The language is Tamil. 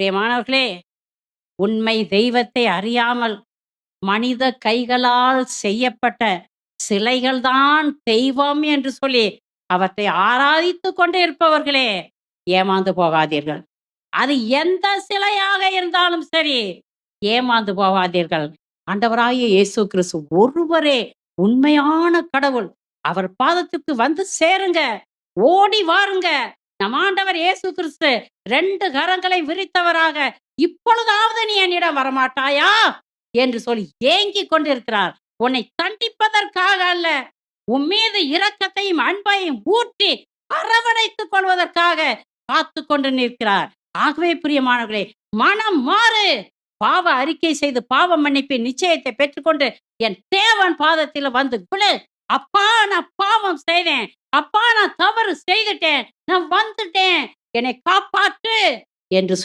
பிரியமானவர்களே, உண்மை தெய்வத்தை அறியாமல் மனித கைகளால் செய்யப்பட்ட சிலைகள் தான் தெய்வம் என்று சொல்லி அவற்றை ஆராதித்துக் கொண்டு இருப்பவர்களே, ஏமாந்து போகாதீர்கள். அது எந்த சிலையாக இருந்தாலும் சரி, ஏமாந்து போகாதீர்கள். ஆண்டவராகிய இயேசு கிறிஸ்து ஒருவரே உண்மையான கடவுள். அவர் பாதத்துக்கு வந்து சேருங்க. ஓடி வாருங்க. நம் ஆண்டவர் இயேசு கிறிஸ்து 2 கரங்களை விரித்தவராக, "இப்பொழுதாவது நீ என்னிடம் வரமாட்டாயா?" என்று சொல்லி ஏங்கிக் கொண்டிருக்கிறார். உன்னை தண்டிப்பதற்காக அல்ல, உன் மீது இரக்கத்தையும், அன்பையும் ஊற்றி அரவணைத்துக் கொள்வதற்காக காத்துக் கொண்டு நிற்கிறார். ஆகவே பிரியமானவர்களே, மனம் மாறு. பாவ அறிக்கை செய்து பாவ மன்னிப்பின் நிச்சயத்தை பெற்றுக்கொண்டு என் தேவன் பாதத்தில வந்து விழு. அப்பா, நான் பாவம் செய்தேன். அப்பா, நான் தவறு செய்துட்டேன். நான் வந்துட்டேன். என்னை காப்பாற்று என்று